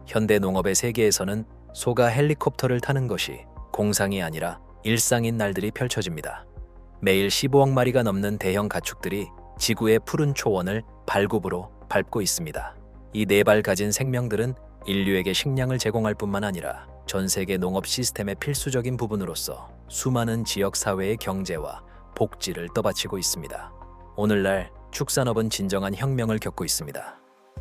현대 농업의 세계에서는 소가 헬리콥터를 타는 것이 공상이 아니라 일상인 날들이 펼쳐집니다. 매일 15억 마리가 넘는 대형 가축들이 지구의 푸른 초원을 발굽으로 밟고 있습니다. 이 네 발 가진 생명들은 인류에게 식량을 제공할 뿐만 아니라 전 세계 농업 시스템의 필수적인 부분으로서 수많은 지역 사회의 경제와 복지를 떠받치고 있습니다. 오늘날 축산업은 진정한 혁명을 겪고 있습니다.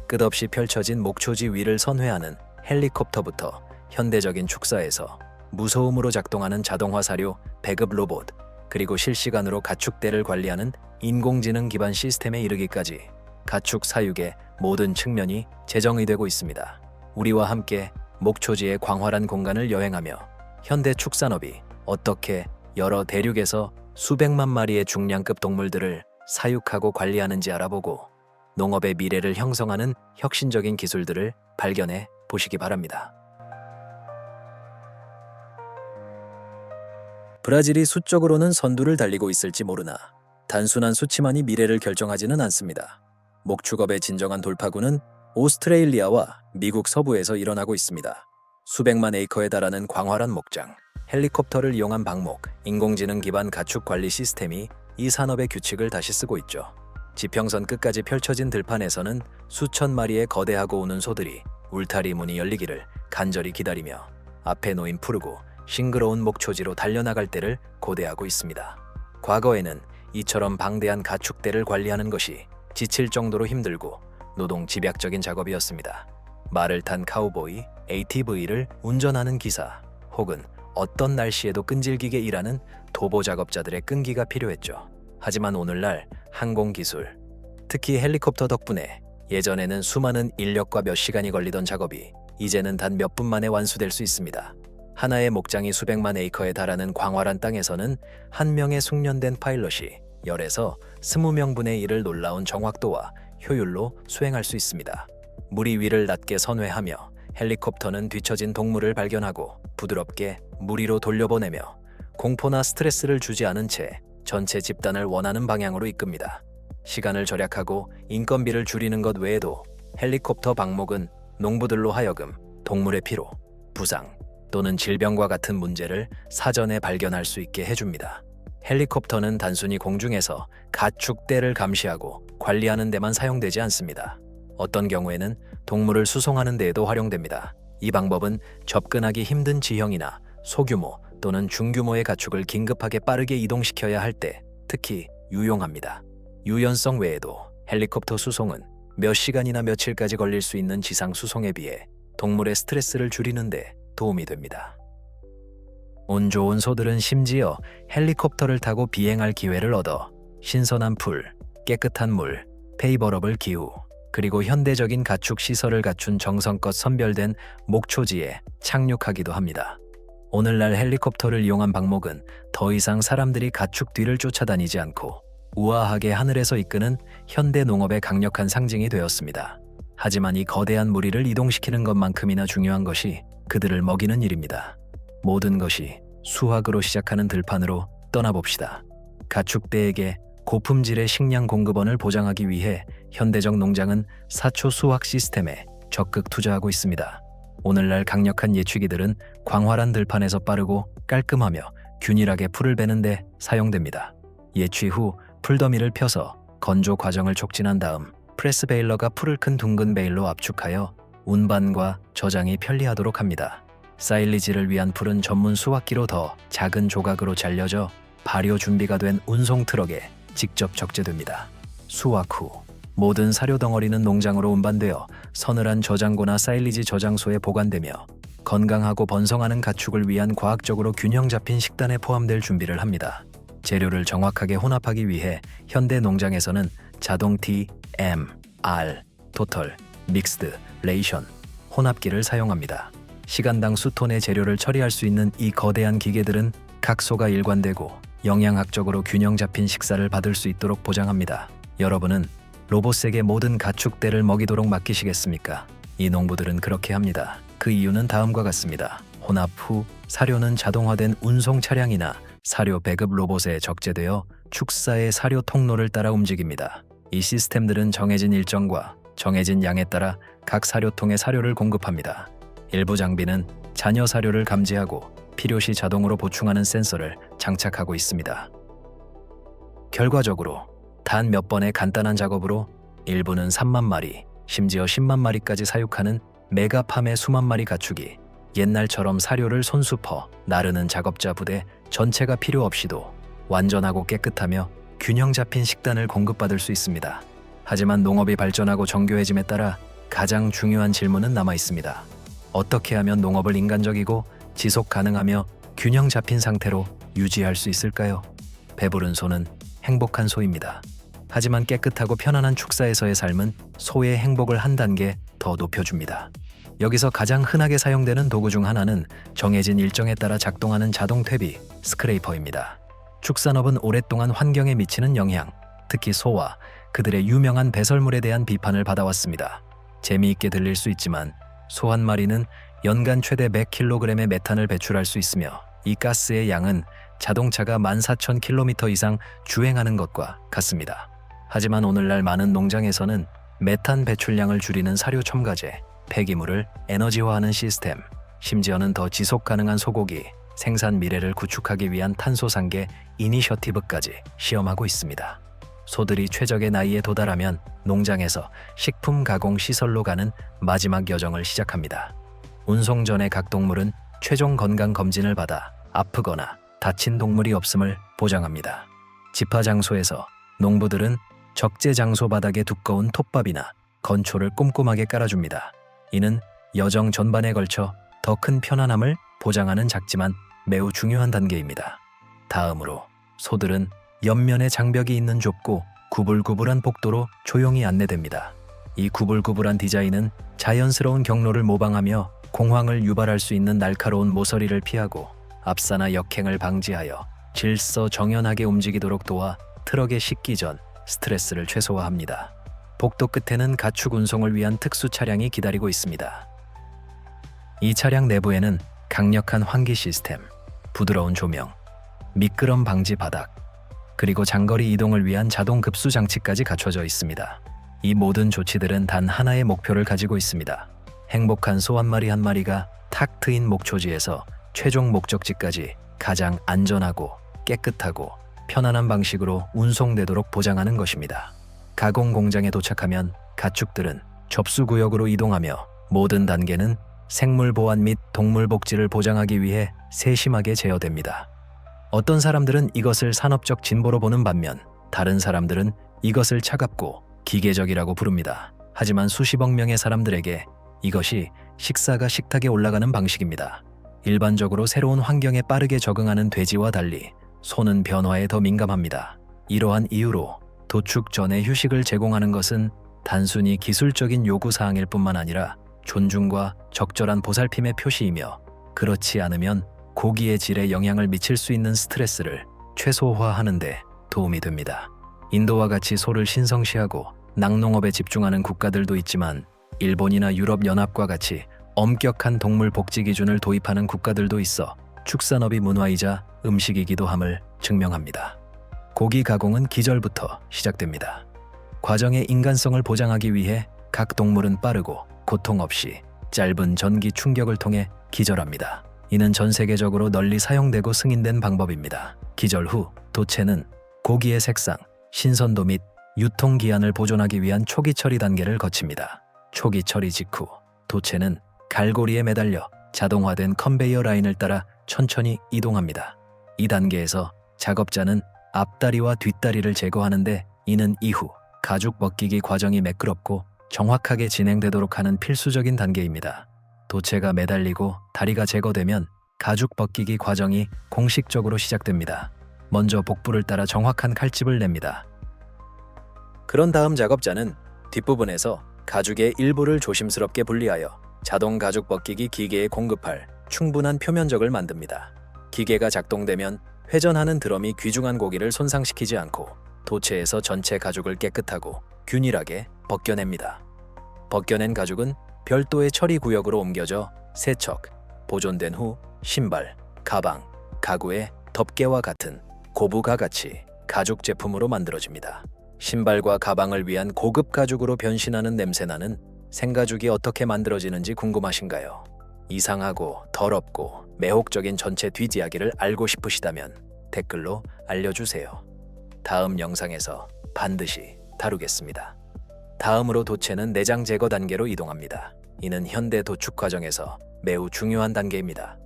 끝없이 펼쳐진 목초지 위를 선회하는 헬리콥터부터 현대적인 축사에서 무소음으로 작동하는 자동화 사료 배급 로봇, 그리고 실시간으로 가축대를 관리하는 인공지능 기반 시스템에 이르기까지 가축 사육의 모든 측면이 재정이 되고 있습니다. 우리와 함께 목초지의 광활한 공간을 여행하며 현대 축산업이 어떻게 여러 대륙에서 수백만 마리의 중량급 동물들을 사육하고 관리하는지 알아보고 농업의 미래를 형성하는 혁신적인 기술들을 발견해 보시기 바랍니다. 브라질이 수적으로는 선두를 달리고 있을지 모르나 단순한 수치만이 미래를 결정하지는 않습니다. 목축업의 진정한 돌파구는 오스트레일리아와 미국 서부에서 일어나고 있습니다. 수백만 에이커에 달하는 광활한 목장, 헬리콥터를 이용한 방목, 인공지능 기반 가축 관리 시스템이 이 산업의 규칙을 다시 쓰고 있죠. 지평선 끝까지 펼쳐진 들판에서는 수천 마리의 거대하고 우는 소들이 울타리 문이 열리기를 간절히 기다리며 앞에 놓인 푸르고 싱그러운 목초지로 달려나갈 때를 고대하고 있습니다. 과거에는 이처럼 방대한 가축대를 관리하는 것이 지칠 정도로 힘들고 노동 집약적인 작업이었습니다. 말을 탄 카우보이, ATV를 운전하는 기사, 혹은 어떤 날씨에도 끈질기게 일하는 도보 작업자들의 끈기가 필요했죠. 하지만 오늘날 항공기술, 특히 헬리콥터 덕분에 예전에는 수많은 인력과 몇 시간이 걸리던 작업이 이제는 단 몇 분 만에 완수될 수 있습니다. 하나의 목장이 수백만 에이커에 달하는 광활한 땅에서는 한 명의 숙련된 파일럿이 10에서 20명분의 일을 놀라운 정확도와 효율로 수행할 수 있습니다. 무리 위를 낮게 선회하며 헬리콥터는 뒤처진 동물을 발견하고 부드럽게 물 위로 돌려보내며 공포나 스트레스를 주지 않은 채 전체 집단을 원하는 방향으로 이끕니다. 시간을 절약하고 인건비를 줄이는 것 외에도 헬리콥터 방목은 농부들로 하여금 동물의 피로, 부상 또는 질병과 같은 문제를 사전에 발견할 수 있게 해줍니다. 헬리콥터는 단순히 공중에서 가축대를 감시하고 관리하는 데만 사용되지 않습니다. 어떤 경우에는 동물을 수송하는 데에도 활용됩니다. 이 방법은 접근하기 힘든 지형이나 소규모 또는 중규모의 가축을 긴급하게 빠르게 이동시켜야 할 때 특히 유용합니다. 유연성 외에도 헬리콥터 수송은 몇 시간이나 며칠까지 걸릴 수 있는 지상 수송에 비해 동물의 스트레스를 줄이는 데 도움이 됩니다. 운 좋은 소들은 심지어 헬리콥터를 타고 비행할 기회를 얻어 신선한 풀, 깨끗한 물, 페이버러블 기후, 그리고 현대적인 가축 시설을 갖춘 정성껏 선별된 목초지에 착륙하기도 합니다. 오늘날 헬리콥터를 이용한 방목은 더 이상 사람들이 가축 뒤를 쫓아다니지 않고 우아하게 하늘에서 이끄는 현대 농업의 강력한 상징이 되었습니다. 하지만 이 거대한 무리를 이동시키는 것만큼이나 중요한 것이 그들을 먹이는 일입니다. 모든 것이 수확으로 시작하는 들판으로 떠나봅시다. 가축대에게 고품질의 식량 공급원을 보장하기 위해 현대적 농장은 사초 수확 시스템에 적극 투자하고 있습니다. 오늘날 강력한 예추기들은 광활한 들판에서 빠르고 깔끔하며 균일하게 풀을 베는데 사용됩니다. 예취 후 풀더미를 펴서 건조 과정을 촉진한 다음 프레스 베일러가 풀을 큰 둥근 베일로 압축하여 운반과 저장이 편리하도록 합니다. 사일리지를 위한 풀은 전문 수확기로 더 작은 조각으로 잘려져 발효 준비가 된 운송 트럭에 직접 적재됩니다. 수확 후 모든 사료 덩어리는 농장으로 운반되어 서늘한 저장고나 사일리지 저장소에 보관되며 건강하고 번성하는 가축을 위한 과학적으로 균형 잡힌 식단에 포함될 준비를 합니다. 재료를 정확하게 혼합하기 위해 현대 농장에서는 자동 T, M, R, 토털, 믹스드, 레이션, 혼합기를 사용합니다. 시간당 수톤의 재료를 처리할 수 있는 이 거대한 기계들은 각 소가 일관되고 영양학적으로 균형 잡힌 식사를 받을 수 있도록 보장합니다. 여러분은 로봇에게 모든 가축대를 먹이도록 맡기시겠습니까? 이 농부들은 그렇게 합니다. 그 이유는 다음과 같습니다. 혼합 후 사료는 자동화된 운송 차량이나 사료 배급 로봇에 적재되어 축사의 사료 통로를 따라 움직입니다. 이 시스템들은 정해진 일정과 정해진 양에 따라 각 사료통에 사료를 공급합니다. 일부 장비는 잔여 사료를 감지하고 필요시 자동으로 보충하는 센서를 장착하고 있습니다. 결과적으로 단 몇 번의 간단한 작업으로 일부는 3만 마리, 심지어 10만 마리까지 사육하는 메가팜의 수만 마리 가축이 옛날처럼 사료를 손수 퍼 나르는 작업자 부대 전체가 필요 없이도 완전하고 깨끗하며 균형 잡힌 식단을 공급받을 수 있습니다. 하지만 농업이 발전하고 정교해짐에 따라 가장 중요한 질문은 남아 있습니다. 어떻게 하면 농업을 인간적이고 지속 가능하며 균형 잡힌 상태로 유지할 수 있을까요? 배부른 소는 행복한 소입니다. 하지만 깨끗하고 편안한 축사에서의 삶은 소의 행복을 한 단계 더 높여줍니다. 여기서 가장 흔하게 사용되는 도구 중 하나는 정해진 일정에 따라 작동하는 자동 퇴비, 스크레이퍼입니다. 축산업은 오랫동안 환경에 미치는 영향, 특히 소와 그들의 유명한 배설물에 대한 비판을 받아왔습니다. 재미있게 들릴 수 있지만 소 한 마리는 연간 최대 100kg의 메탄을 배출할 수 있으며 이 가스의 양은 자동차가 14,000km 이상 주행하는 것과 같습니다. 하지만 오늘날 많은 농장에서는 메탄 배출량을 줄이는 사료 첨가제, 폐기물을 에너지화하는 시스템, 심지어는 더 지속 가능한 소고기 생산 미래를 구축하기 위한 탄소 상계 이니셔티브까지 시험하고 있습니다. 소들이 최적의 나이에 도달하면 농장에서 식품 가공 시설로 가는 마지막 여정을 시작합니다. 운송 전에 각 동물은 최종 건강 검진을 받아 아프거나 다친 동물이 없음을 보장합니다. 집화 장소에서 농부들은 적재 장소 바닥에 두꺼운 톱밥이나 건초를 꼼꼼하게 깔아줍니다. 이는 여정 전반에 걸쳐 더 큰 편안함을 보장하는 작지만 매우 중요한 단계입니다. 다음으로 소들은 옆면에 장벽이 있는 좁고 구불구불한 복도로 조용히 안내됩니다. 이 구불구불한 디자인은 자연스러운 경로를 모방하며 공황을 유발할 수 있는 날카로운 모서리를 피하고 압사나 역행을 방지하여 질서정연하게 움직이도록 도와 트럭에 싣기 전 스트레스를 최소화합니다. 복도 끝에는 가축 운송을 위한 특수 차량이 기다리고 있습니다. 이 차량 내부에는 강력한 환기 시스템, 부드러운 조명, 미끄럼 방지 바닥, 그리고 장거리 이동을 위한 자동 급수 장치까지 갖춰져 있습니다. 이 모든 조치들은 단 하나의 목표를 가지고 있습니다. 행복한 소 한 마리 한 마리가 탁 트인 목초지에서 최종 목적지까지 가장 안전하고 깨끗하고 편안한 방식으로 운송되도록 보장하는 것입니다. 가공 공장에 도착하면 가축들은 접수구역으로 이동하며 모든 단계는 생물 보안 및 동물 복지를 보장하기 위해 세심하게 제어됩니다. 어떤 사람들은 이것을 산업적 진보로 보는 반면 다른 사람들은 이것을 차갑고 기계적이라고 부릅니다. 하지만 수십억 명의 사람들에게 이것이 식사가 식탁에 올라가는 방식입니다. 일반적으로 새로운 환경에 빠르게 적응하는 돼지와 달리 소는 변화에 더 민감합니다. 이러한 이유로 도축 전에 휴식을 제공하는 것은 단순히 기술적인 요구사항일 뿐만 아니라 존중과 적절한 보살핌의 표시이며 그렇지 않으면 고기의 질에 영향을 미칠 수 있는 스트레스를 최소화하는 데 도움이 됩니다. 인도와 같이 소를 신성시하고 낙농업에 집중하는 국가들도 있지만 일본이나 유럽연합과 같이 엄격한 동물 복지 기준을 도입하는 국가들도 있어 축산업이 문화이자 음식이기도 함을 증명합니다. 고기 가공은 기절부터 시작됩니다. 과정의 인간성을 보장하기 위해 각 동물은 빠르고 고통 없이 짧은 전기 충격을 통해 기절합니다. 이는 전 세계적으로 널리 사용되고 승인된 방법입니다. 기절 후 도체는 고기의 색상, 신선도 및 유통기한을 보존하기 위한 초기 처리 단계를 거칩니다. 초기 처리 직후 도체는 갈고리에 매달려 자동화된 컨베이어 라인을 따라 천천히 이동합니다. 이 단계에서 작업자는 앞다리와 뒷다리를 제거하는데 이는 이후 가죽 벗기기 과정이 매끄럽고 정확하게 진행되도록 하는 필수적인 단계입니다. 도체가 매달리고 다리가 제거되면 가죽 벗기기 과정이 공식적으로 시작됩니다. 먼저 복부를 따라 정확한 칼집을 냅니다. 그런 다음 작업자는 뒷부분에서 가죽의 일부를 조심스럽게 분리하여 자동 가죽 벗기기 기계에 공급할 충분한 표면적을 만듭니다. 기계가 작동되면 회전하는 드럼이 귀중한 고기를 손상시키지 않고 도체에서 전체 가죽을 깨끗하고 균일하게 벗겨냅니다. 벗겨낸 가죽은 별도의 처리 구역으로 옮겨져 세척, 보존된 후 신발, 가방, 가구의 덮개와 같은 고부가 가치 가죽 제품으로 만들어집니다. 신발과 가방을 위한 고급 가죽으로 변신하는 냄새나는 생가죽이 어떻게 만들어지는지 궁금하신가요? 이상하고 더럽고 매혹적인 전체 뒷이야기를 알고 싶으시다면 댓글로 알려주세요. 다음 영상에서 반드시 다루겠습니다. 다음으로 도체는 내장 제거 단계로 이동합니다. 이는 현대 도축 과정에서 매우 중요한 단계입니다.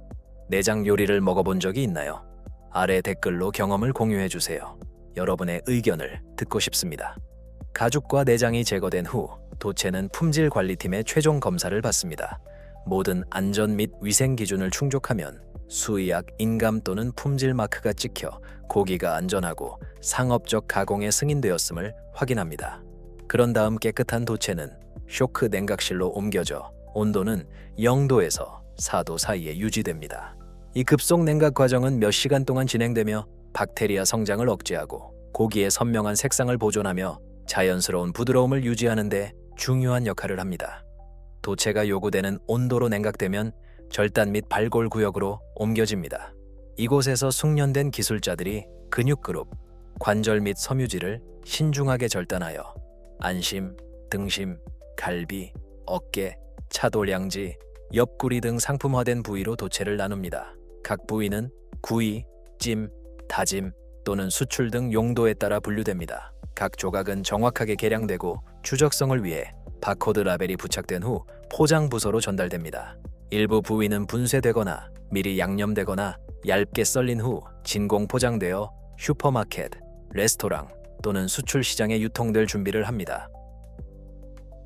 내장 요리를 먹어본 적이 있나요? 아래 댓글로 경험을 공유해주세요. 여러분의 의견을 듣고 싶습니다. 가죽과 내장이 제거된 후 도체는 품질 관리팀의 최종 검사를 받습니다. 모든 안전 및 위생 기준을 충족하면 수의학, 인감 또는 품질 마크가 찍혀 고기가 안전하고 상업적 가공에 승인되었음을 확인합니다. 그런 다음 깨끗한 도체는 쇼크 냉각실로 옮겨져 온도는 0도에서 4도 사이에 유지됩니다. 이 급속 냉각 과정은 몇 시간 동안 진행되며 박테리아 성장을 억제하고 고기의 선명한 색상을 보존하며 자연스러운 부드러움을 유지하는 데 중요한 역할을 합니다. 도체가 요구되는 온도로 냉각되면 절단 및 발골 구역으로 옮겨집니다. 이곳에서 숙련된 기술자들이 근육그룹, 관절 및 섬유질을 신중하게 절단하여 안심, 등심, 갈비, 어깨, 차돌양지, 옆구리 등 상품화된 부위로 도체를 나눕니다. 각 부위는 구이, 찜, 다짐 또는 수출 등 용도에 따라 분류됩니다. 각 조각은 정확하게 계량되고 추적성을 위해 바코드 라벨이 부착된 후 포장 부서로 전달됩니다. 일부 부위는 분쇄되거나 미리 양념되거나 얇게 썰린 후 진공 포장되어 슈퍼마켓, 레스토랑 또는 수출 시장에 유통될 준비를 합니다.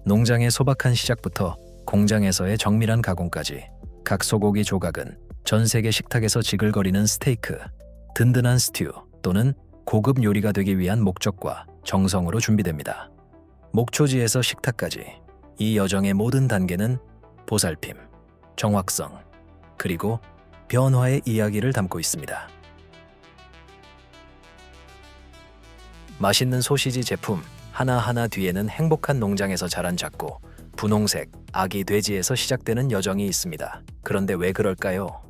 농장의 소박한 시작부터 공장에서의 정밀한 가공까지 각 소고기 조각은 전 세계 식탁에서 지글거리는 스테이크, 든든한 스튜 또는 고급 요리가 되기 위한 목적과 정성으로 준비됩니다. 목초지에서 식탁까지 이 여정의 모든 단계는 보살핌, 정확성, 그리고 변화의 이야기를 담고 있습니다. 맛있는 소시지 제품 하나하나 뒤에는 행복한 농장에서 자란 작고 분홍색 아기 돼지에서 시작되는 여정이 있습니다. 그런데 왜 그럴까요?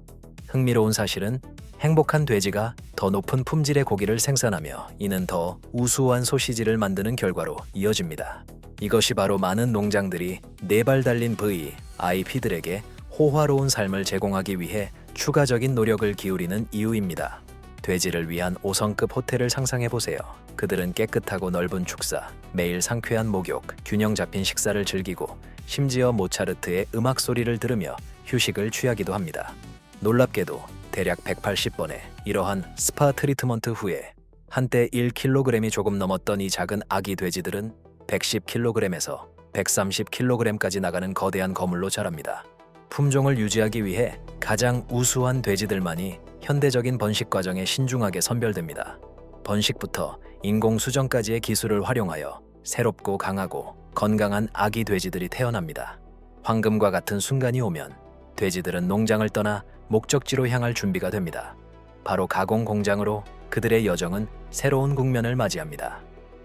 흥미로운 사실은 행복한 돼지가 더 높은 품질의 고기를 생산하며 이는 더 우수한 소시지를 만드는 결과로 이어집니다. 이것이 바로 많은 농장들이 4발 달린 VIP들에게 호화로운 삶을 제공하기 위해 추가적인 노력을 기울이는 이유입니다. 돼지를 위한 5성급 호텔을 상상해보세요. 그들은 깨끗하고 넓은 축사, 매일 상쾌한 목욕, 균형 잡힌 식사를 즐기고 심지어 모차르트의 음악 소리를 들으며 휴식을 취하기도 합니다. 놀랍게도 대략 180번의 이러한 스파 트리트먼트 후에 한때 1kg이 조금 넘었던 이 작은 아기 돼지들은 110kg에서 130kg까지 나가는 거대한 거물로 자랍니다. 품종을 유지하기 위해 가장 우수한 돼지들만이 현대적인 번식 과정에 신중하게 선별됩니다. 번식부터 인공 수정까지의 기술을 활용하여 새롭고 강하고 건강한 아기 돼지들이 태어납니다. 황금과 같은 순간이 오면 돼지들은 농장을 떠나 목적지로 향할 준비가 됩니다. 바로 가공 공장으로 그들의 여정은 새로운 국면을 맞이합니다.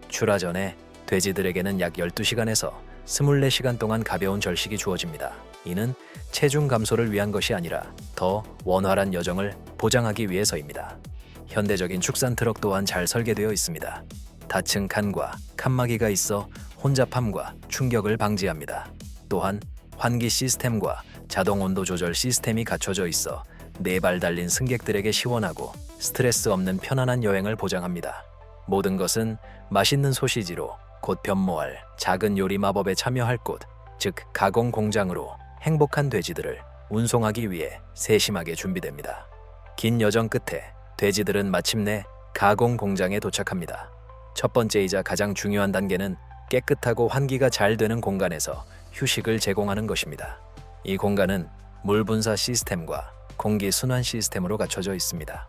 출하 전에 돼지들에게는 약 12시간에서 24시간 동안 가벼운 절식이 주어집니다. 이는 체중 감소를 위한 것이 아니라 더 원활한 여정을 보장하기 위해서입니다. 현대적인 축산 트럭 또한 잘 설계되어 있습니다. 닫힌 칸과 칸막이가 있어 혼잡함과 충격을 방지합니다. 또한 환기 시스템과 자동 온도 조절 시스템이 갖춰져 있어 4발 달린 승객들에게 시원하고 스트레스 없는 편안한 여행을 보장합니다. 모든 것은 맛있는 소시지로 곧 변모할 작은 요리 마법에 참여할 곳, 즉 가공 공장으로 행복한 돼지들을 운송하기 위해 세심하게 준비됩니다. 긴 여정 끝에 돼지들은 마침내 가공 공장에 도착합니다. 첫 번째이자 가장 중요한 단계는 깨끗하고 환기가 잘 되는 공간에서 휴식을 제공하는 것입니다. 이 공간은 물 분사 시스템과 공기 순환 시스템으로 갖춰져 있습니다.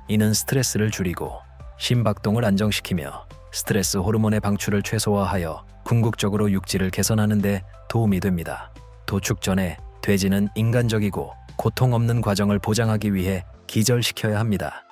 이는 스트레스를 줄이고 심박동을 안정시키며 스트레스 호르몬의 방출을 최소화하여 궁극적으로 육질을 개선하는 데 도움이 됩니다. 도축 전에 돼지는 인간적이고 고통 없는 과정을 보장하기 위해 기절시켜야 합니다.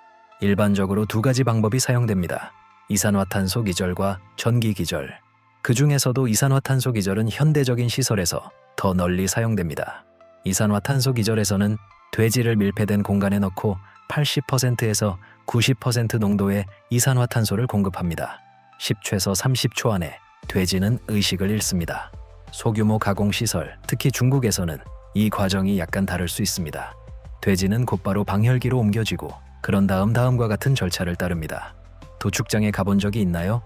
일반적으로 2가지 방법이 사용됩니다. 이산화탄소 기절과 전기 기절. 그 중에서도 이산화탄소 기절은 현대적인 시설에서 더 널리 사용됩니다. 이산화탄소 기절에서는 돼지를 밀폐된 공간에 넣고 80%에서 90% 농도의 이산화탄소를 공급합니다. 10초에서 30초 안에 돼지는 의식을 잃습니다. 소규모 가공시설, 특히 중국에서는 이 과정이 약간 다를 수 있습니다. 돼지는 곧바로 방혈기로 옮겨지고 그런 다음과 같은 절차를 따릅니다. 도축장에 가본 적이 있나요?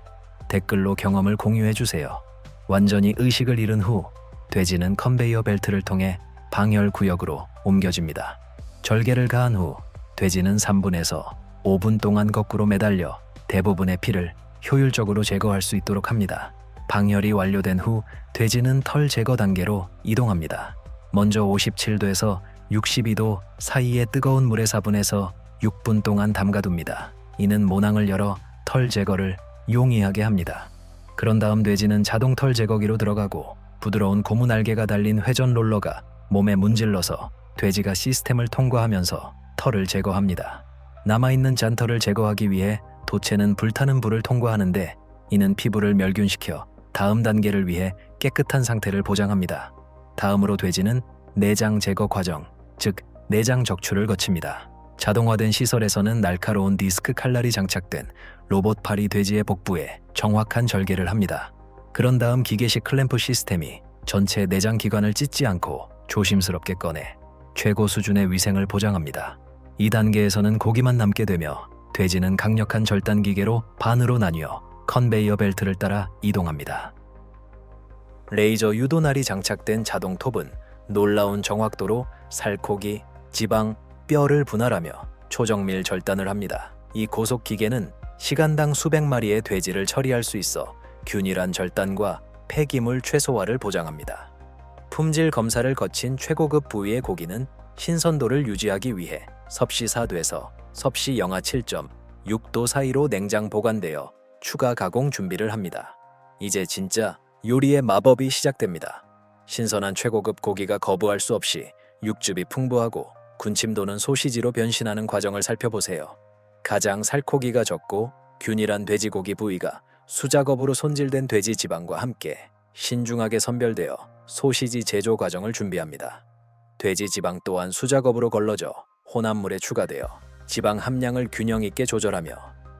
댓글로 경험을 공유해 주세요. 완전히 의식을 잃은 후 돼지는 컨베이어 벨트를 통해 방혈 구역으로 옮겨집니다. 절개를 가한 후 돼지는 3분에서 5분 동안 거꾸로 매달려 대부분의 피를 효율적으로 제거할 수 있도록 합니다. 방혈이 완료된 후 돼지는 털 제거 단계로 이동합니다. 먼저 57도에서 62도 사이의 뜨거운 물에 4분에서 6분 동안 담가둡니다. 이는 모낭을 열어 털 제거를 용이하게 합니다. 그런 다음 돼지는 자동 털 제거기로 들어가고 부드러운 고무 날개가 달린 회전 롤러가 몸에 문질러서 돼지가 시스템을 통과하면서 털을 제거합니다. 남아있는 잔털을 제거하기 위해 도체는 불타는 불을 통과하는데 이는 피부를 멸균시켜 다음 단계를 위해 깨끗한 상태를 보장합니다. 다음으로 돼지는 내장 제거 과정, 즉 내장 적출을 거칩니다. 자동화된 시설에서는 날카로운 디스크 칼날이 장착된 로봇 팔이 돼지의 복부에 정확한 절개를 합니다. 그런 다음 기계식 클램프 시스템이 전체 내장 기관을 찢지 않고 조심스럽게 꺼내 최고 수준의 위생을 보장합니다. 이 단계에서는 고기만 남게 되며 돼지는 강력한 절단 기계로 반으로 나뉘어 컨베이어 벨트를 따라 이동합니다. 레이저 유도날이 장착된 자동 톱은 놀라운 정확도로 살코기, 지방, 뼈를 분할하며 초정밀 절단을 합니다. 이 고속 기계는 시간당 수백 마리의 돼지를 처리할 수 있어 균일한 절단과 폐기물 최소화를 보장합니다. 품질 검사를 거친 최고급 부위의 고기는 신선도를 유지하기 위해 섭씨 4도에서 섭씨 영하 7.6도 사이로 냉장 보관되어 추가 가공 준비를 합니다. 이제 진짜 요리의 마법이 시작됩니다. 신선한 최고급 고기가 거부할 수 없이 육즙이 풍부하고 군침 도는 소시지로 변신하는 과정을 살펴보세요. 가장 살코기가 적고 균일한 돼지고기 부위가 수작업으로 손질된 돼지 지방과 함께 신중하게 선별되어 소시지 제조 과정을 준비합니다. 돼지 지방 또한 수작업으로 걸러져 혼합물에 추가되어 지방 함량을 균형 있게 조절하며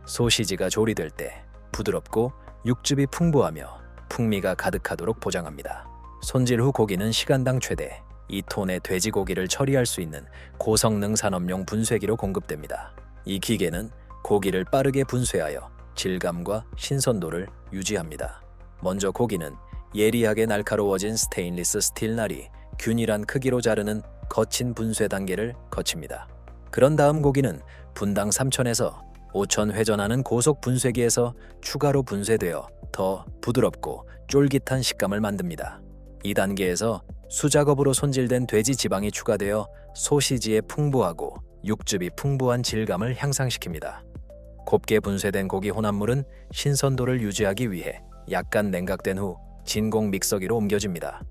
소시지가 조리될 때 부드럽고 육즙이 풍부하며 풍미가 가득하도록 보장합니다. 손질 후 고기는 시간당 최대 2톤의 돼지고기를 처리할 수 있는 고성능 산업용 분쇄기로 공급됩니다. 이 기계는 고기를 빠르게 분쇄하여 질감과 신선도를 유지합니다. 먼저 고기는 예리하게 날카로워진 스테인리스 스틸 날이 균일한 크기로 자르는 거친 분쇄 단계를 거칩니다. 그런 다음 고기는 분당 3,000에서 5,000 회전하는 고속 분쇄기에서 추가로 분쇄되어 더 부드럽고 쫄깃한 식감을 만듭니다. 이 단계에서 수작업으로 손질된 돼지 지방이 추가되어 소시지의 풍부하고 육즙이 풍부한 질감을 향상시킵니다. 곱게 분쇄된 고기 혼합물은 신선도를 유지하기 위해 약간 냉각된 후 진공 믹서기로 옮겨집니다.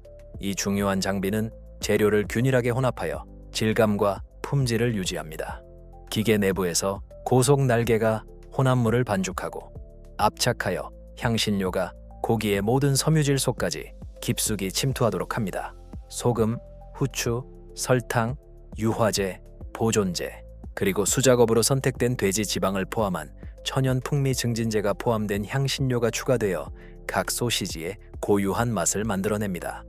이 중요한 장비는 재료를 균일하게 혼합하여 질감과 품질을 유지합니다. 기계 내부에서 고속 날개가 혼합물을 반죽하고 압착하여 향신료가 고기의 모든 섬유질 속까지 깊숙이 침투하도록 합니다. 소금, 후추, 설탕, 유화제, 보존제, 그리고 수작업으로 선택된 돼지 지방을 포함한 천연 풍미 증진제가 포함된 향신료가 추가되어 각 소시지의 고유한 맛을 만들어냅니다.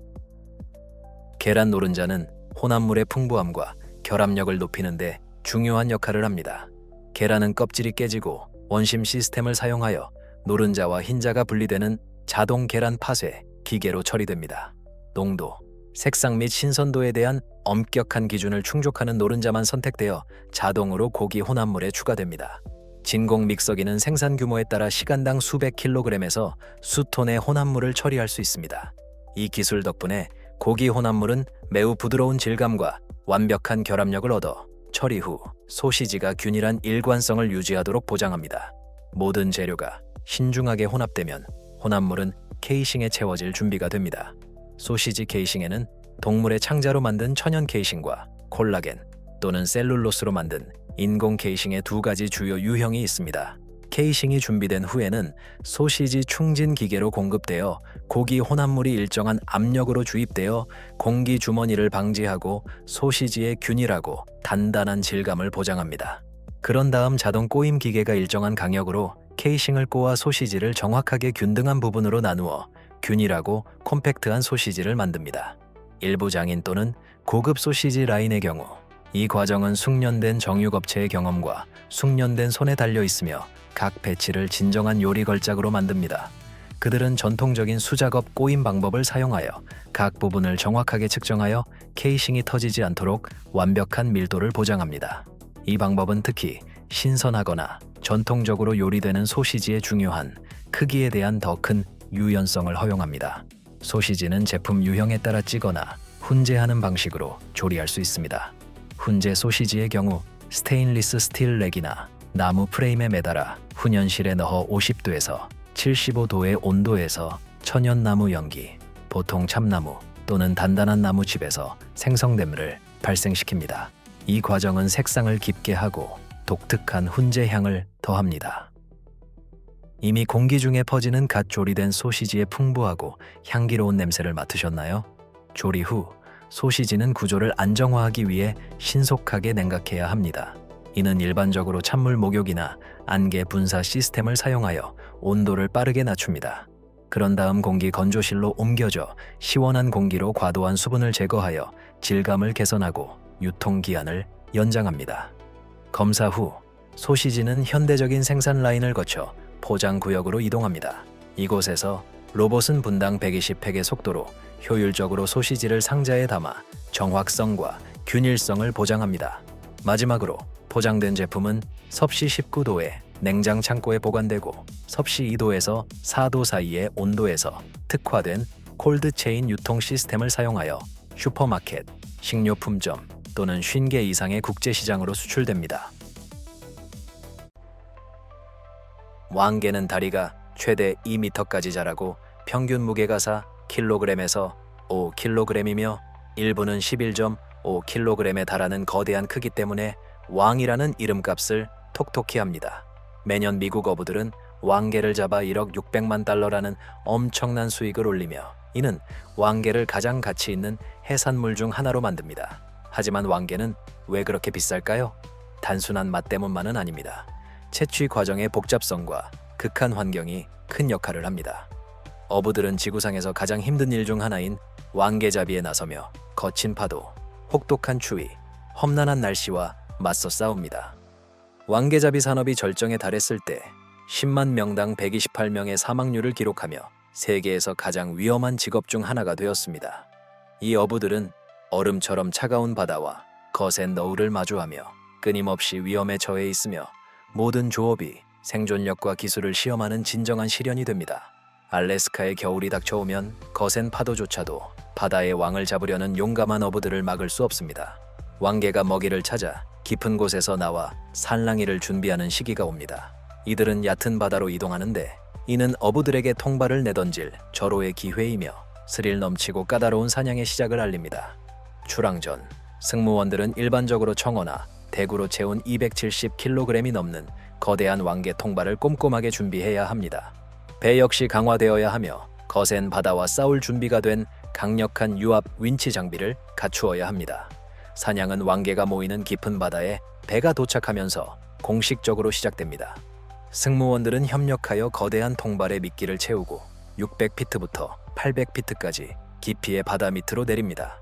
계란 노른자는 혼합물의 풍부함과 결합력을 높이는 데 중요한 역할을 합니다. 계란은 껍질이 깨지고 원심 시스템을 사용하여 노른자와 흰자가 분리되는 자동 계란 파쇄 기계로 처리됩니다. 농도, 색상 및 신선도에 대한 엄격한 기준을 충족하는 노른자만 선택되어 자동으로 고기 혼합물에 추가됩니다. 진공 믹서기는 생산 규모에 따라 시간당 수백 킬로그램에서 수톤의 혼합물을 처리할 수 있습니다. 이 기술 덕분에 고기 혼합물은 매우 부드러운 질감과 완벽한 결합력을 얻어 처리 후 소시지가 균일한 일관성을 유지하도록 보장합니다. 모든 재료가 신중하게 혼합되면 혼합물은 케이싱에 채워질 준비가 됩니다. 소시지 케이싱에는 동물의 창자로 만든 천연 케이싱과 콜라겐 또는 셀룰로스로 만든 인공 케이싱의 두 가지 주요 유형이 있습니다. 케이싱이 준비된 후에는 소시지 충진 기계로 공급되어 고기 혼합물이 일정한 압력으로 주입되어 공기 주머니를 방지하고 소시지의 균일하고 단단한 질감을 보장합니다. 그런 다음 자동 꼬임 기계가 일정한 강력으로 케이싱을 꼬아 소시지를 정확하게 균등한 부분으로 나누어 균일하고 콤팩트한 소시지를 만듭니다. 일부 장인 또는 고급 소시지 라인의 경우 이 과정은 숙련된 정육업체의 경험과 숙련된 손에 달려 있으며 각 배치를 진정한 요리 걸작으로 만듭니다. 그들은 전통적인 수작업 꼬임 방법을 사용하여 각 부분을 정확하게 측정하여 케이싱이 터지지 않도록 완벽한 밀도를 보장합니다. 이 방법은 특히 신선하거나 전통적으로 요리되는 소시지의 중요한 크기에 대한 더 큰 유연성을 허용합니다. 소시지는 제품 유형에 따라 찌거나 훈제하는 방식으로 조리할 수 있습니다. 훈제 소시지의 경우 스테인리스 스틸 렉이나 나무 프레임에 매달아 훈연실에 넣어 50도에서 75도의 온도에서 천연나무 연기, 보통 참나무 또는 단단한 나무칩에서 생성됨을 발생시킵니다. 이 과정은 색상을 깊게 하고 독특한 훈제 향을 더합니다. 이미 공기 중에 퍼지는 갓 조리된 소시지의 풍부하고 향기로운 냄새를 맡으셨나요? 조리 후 소시지는 구조를 안정화하기 위해 신속하게 냉각해야 합니다. 이는 일반적으로 찬물 목욕이나 안개 분사 시스템을 사용하여 온도를 빠르게 낮춥니다. 그런 다음 공기 건조실로 옮겨져 시원한 공기로 과도한 수분을 제거하여 질감을 개선하고 유통기한을 연장합니다. 검사 후 소시지는 현대적인 생산 라인을 거쳐 포장 구역으로 이동합니다. 이곳에서 로봇은 분당 120팩의 속도로 효율적으로 소시지를 상자에 담아 정확성과 균일성을 보장합니다. 마지막으로 포장된 제품은 섭씨 19도의 냉장 창고에 보관되고 섭씨 2도에서 4도 사이의 온도에서 특화된 콜드체인 유통 시스템을 사용하여 슈퍼마켓, 식료품점 또는 50개 이상의 국제시장으로 수출됩니다. 왕개는 다리가 최대 2m까지 자라고 평균 무게가 4kg에서 5kg이며 일부는 11.5kg에 달하는 거대한 크기 때문에 왕이라는 이름값을 톡톡히 합니다. 매년 미국 어부들은 왕개를 잡아 1억 600만 달러라는 엄청난 수익을 올리며 이는 왕개를 가장 가치 있는 해산물 중 하나로 만듭니다. 하지만 왕개는 왜 그렇게 비쌀까요? 단순한 맛 때문만은 아닙니다. 채취 과정의 복잡성과 극한 환경이 큰 역할을 합니다. 어부들은 지구상에서 가장 힘든 일 중 하나인 왕개잡이에 나서며 거친 파도, 혹독한 추위, 험난한 날씨와 맞서 싸웁니다. 왕개잡이 산업이 절정에 달했을 때 10만 명당 128명의 사망률을 기록하며 세계에서 가장 위험한 직업 중 하나가 되었습니다. 이 어부들은 얼음처럼 차가운 바다와 거센 너울을 마주하며 끊임없이 위험에 처해 있으며 모든 조업이 생존력과 기술을 시험하는 진정한 시련이 됩니다. 알래스카의 겨울이 닥쳐오면 거센 파도조차도 바다의 왕을 잡으려는 용감한 어부들을 막을 수 없습니다. 왕개가 먹이를 찾아 깊은 곳에서 나와 산란기를 준비하는 시기가 옵니다. 이들은 얕은 바다로 이동하는데 이는 어부들에게 통발을 내던질 절호의 기회이며 스릴 넘치고 까다로운 사냥의 시작을 알립니다. 출항 전 승무원들은 일반적으로 청어나 대구로 채운 270kg이 넘는 거대한 왕개 통발을 꼼꼼하게 준비해야 합니다. 배 역시 강화되어야 하며 거센 바다와 싸울 준비가 된 강력한 유압 윈치 장비를 갖추어야 합니다. 사냥은 왕개가 모이는 깊은 바다에 배가 도착하면서 공식적으로 시작됩니다. 승무원들은 협력하여 거대한 통발에 미끼를 채우고 600피트부터 800피트까지 깊이의 바다 밑으로 내립니다.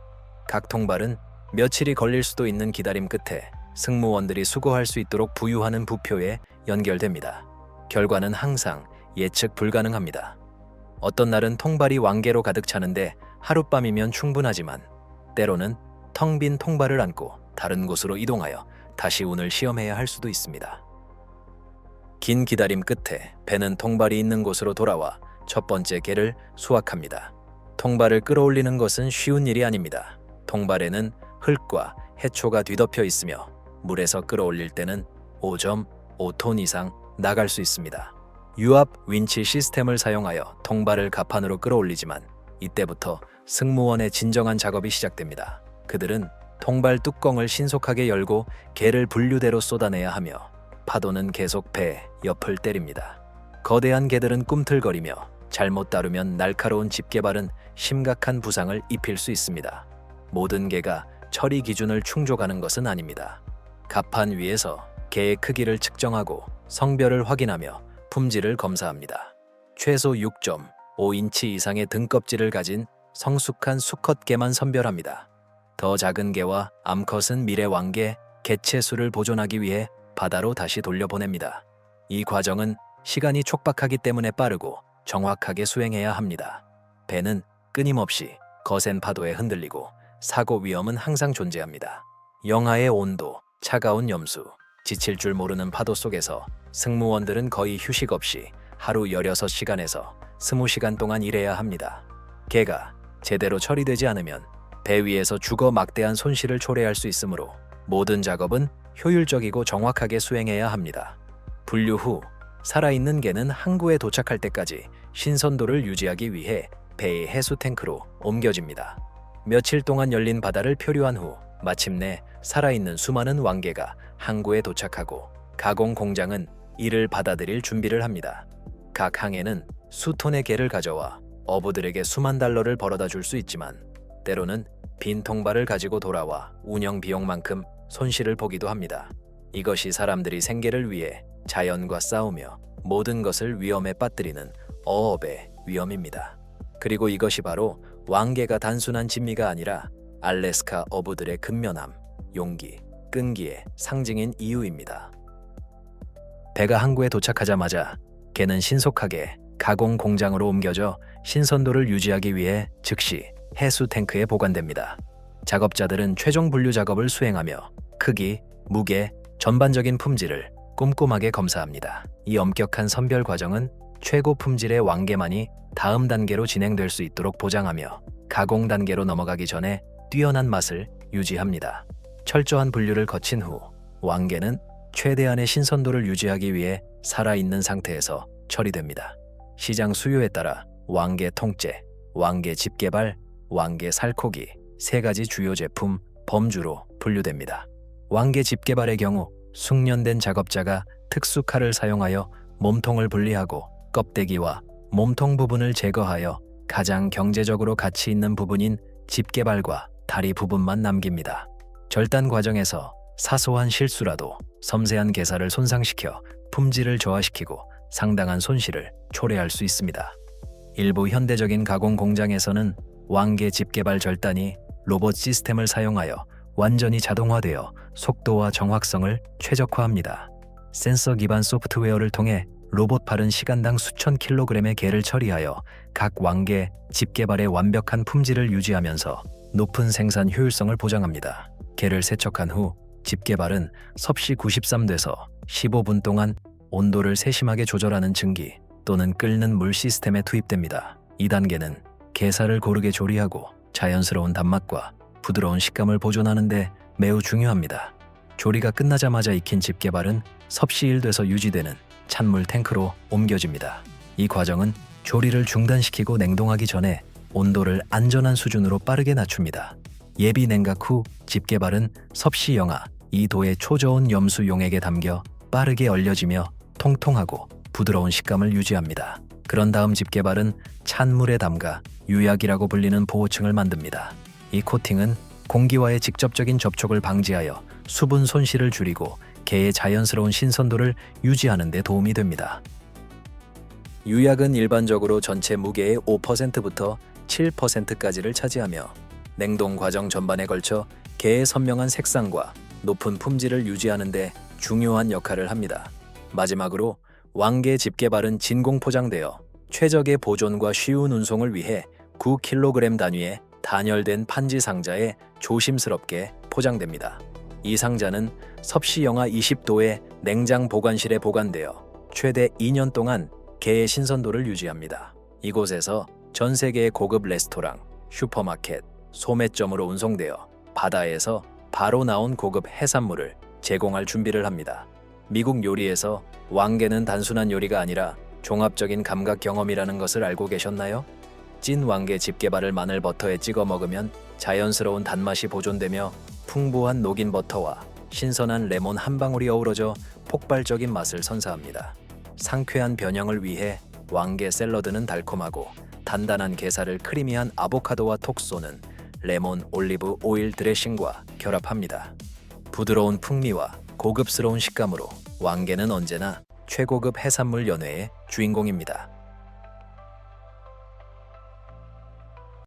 각 통발은 며칠이 걸릴 수도 있는 기다림 끝에 승무원들이 수거할 수 있도록 부유하는 부표에 연결됩니다. 결과는 항상 예측 불가능합니다. 어떤 날은 통발이 왕개로 가득 차는데 하룻밤이면 충분하지만 때로는 텅 빈 통발을 안고 다른 곳으로 이동하여 다시 운을 시험해야 할 수도 있습니다. 긴 기다림 끝에 배는 통발이 있는 곳으로 돌아와 첫 번째 개를 수확합니다. 통발을 끌어올리는 것은 쉬운 일이 아닙니다. 통발에는 흙과 해초가 뒤덮여 있으며 물에서 끌어올릴 때는 5.5톤 이상 나갈 수 있습니다. 유압 윈치 시스템을 사용하여 통발을 갑판으로 끌어올리지만 이때부터 승무원의 진정한 작업이 시작됩니다. 그들은 통발 뚜껑을 신속하게 열고 개를 분류대로 쏟아내야 하며 파도는 계속 배 옆을 때립니다. 거대한 개들은 꿈틀거리며 잘못 다루면 날카로운 집게발은 심각한 부상을 입힐 수 있습니다. 모든 개가 처리 기준을 충족하는 것은 아닙니다. 갑판 위에서 개의 크기를 측정하고 성별을 확인하며 품질을 검사합니다. 최소 6.5인치 이상의 등껍질을 가진 성숙한 수컷 개만 선별합니다. 더 작은 게와 암컷은 미래 왕게, 개체수를 보존하기 위해 바다로 다시 돌려보냅니다. 이 과정은 시간이 촉박하기 때문에 빠르고 정확하게 수행해야 합니다. 배는 끊임없이 거센 파도에 흔들리고 사고 위험은 항상 존재합니다. 영하의 온도, 차가운 염수, 지칠 줄 모르는 파도 속에서 승무원들은 거의 휴식 없이 하루 16시간에서 20시간 동안 일해야 합니다. 개가 제대로 처리되지 않으면 배 위에서 죽어 막대한 손실을 초래할 수 있으므로 모든 작업은 효율적이고 정확하게 수행해야 합니다. 분류 후 살아있는 개는 항구에 도착할 때까지 신선도를 유지하기 위해 배의 해수 탱크로 옮겨집니다. 며칠 동안 열린 바다를 표류한 후 마침내 살아있는 수많은 왕개가 항구에 도착하고 가공 공장은 이를 받아들일 준비를 합니다. 각 항에는 수톤의 개를 가져와 어부들에게 수만 달러를 벌어다 줄 수 있지만 때로는 빈 통발을 가지고 돌아와 운영 비용만큼 손실을 보기도 합니다. 이것이 사람들이 생계를 위해 자연과 싸우며 모든 것을 위험에 빠뜨리는 어업의 위험입니다. 그리고 이것이 바로 왕개가 단순한 진미가 아니라 알래스카 어부들의 근면함, 용기, 끈기의 상징인 이유입니다. 배가 항구에 도착하자마자 개는 신속하게 가공 공장으로 옮겨져 신선도를 유지하기 위해 즉시 해수 탱크에 보관됩니다. 작업자들은 최종 분류 작업을 수행하며 크기, 무게, 전반적인 품질을 꼼꼼하게 검사합니다. 이 엄격한 선별 과정은 최고 품질의 왕개만이 다음 단계로 진행될 수 있도록 보장하며 가공 단계로 넘어가기 전에 뛰어난 맛을 유지합니다. 철저한 분류를 거친 후 왕개는 최대한의 신선도를 유지하기 위해 살아있는 상태에서 처리됩니다. 시장 수요에 따라 왕개 통째, 왕개 집게발, 왕개 살코기 세 가지 주요 제품, 범주로 분류됩니다. 왕개 집게발의 경우 숙련된 작업자가 특수 칼을 사용하여 몸통을 분리하고 껍데기와 몸통 부분을 제거하여 가장 경제적으로 가치 있는 부분인 집게발과 다리 부분만 남깁니다. 절단 과정에서 사소한 실수라도 섬세한 게살을 손상시켜 품질을 저하시키고 상당한 손실을 초래할 수 있습니다. 일부 현대적인 가공 공장에서는 왕개 집게발 절단이 로봇 시스템을 사용하여 완전히 자동화되어 속도와 정확성을 최적화합니다. 센서 기반 소프트웨어를 통해 로봇팔은 시간당 수천 킬로그램의 게를 처리하여 각 왕개 집게발의 완벽한 품질을 유지하면서 높은 생산 효율성을 보장합니다. 게를 세척한 후 집게발은 섭씨 93도에서 15분 동안 온도를 세심하게 조절하는 증기 또는 끓는 물 시스템에 투입됩니다. 이 단계는 게살을 고르게 조리하고 자연스러운 단맛과 부드러운 식감을 보존하는 데 매우 중요합니다. 조리가 끝나자마자 익힌 집게발은 섭씨 1도에서 유지되는 찬물 탱크로 옮겨집니다. 이 과정은 조리를 중단시키고 냉동하기 전에 온도를 안전한 수준으로 빠르게 낮춥니다. 예비 냉각 후 집게발은 섭씨 영하 2도의 초저온 염수 용액에 담겨 빠르게 얼려지며 통통하고 부드러운 식감을 유지합니다. 그런 다음 집게발은 찬물에 담가 유약이라고 불리는 보호층을 만듭니다. 이 코팅은 공기와의 직접적인 접촉을 방지하여 수분 손실을 줄이고 게의 자연스러운 신선도를 유지하는 데 도움이 됩니다. 유약은 일반적으로 전체 무게의 5%부터 7%까지를 차지하며 냉동 과정 전반에 걸쳐 게의 선명한 색상과 높은 품질을 유지하는 데 중요한 역할을 합니다. 마지막으로 왕개 집게발은 진공 포장되어 최적의 보존과 쉬운 운송을 위해 9kg 단위의 단열된 판지 상자에 조심스럽게 포장됩니다. 이 상자는 섭씨 영하 20도의 냉장 보관실에 보관되어 최대 2년 동안 게의 신선도를 유지합니다. 이곳에서 전 세계의 고급 레스토랑, 슈퍼마켓, 소매점으로 운송되어 바다에서 바로 나온 고급 해산물을 제공할 준비를 합니다. 미국 요리에서 왕개는 단순한 요리가 아니라 종합적인 감각 경험이라는 것을 알고 계셨나요? 찐 왕개 집게발을 마늘 버터에 찍어 먹으면 자연스러운 단맛이 보존되며 풍부한 녹인 버터와 신선한 레몬 한 방울이 어우러져 폭발적인 맛을 선사합니다. 상쾌한 변형을 위해 왕개 샐러드는 달콤하고 단단한 게살을 크리미한 아보카도와 톡 쏘는 레몬 올리브 오일 드레싱과 결합합니다. 부드러운 풍미와 고급스러운 식감으로 왕개는 언제나 최고급 해산물 연회의 주인공입니다.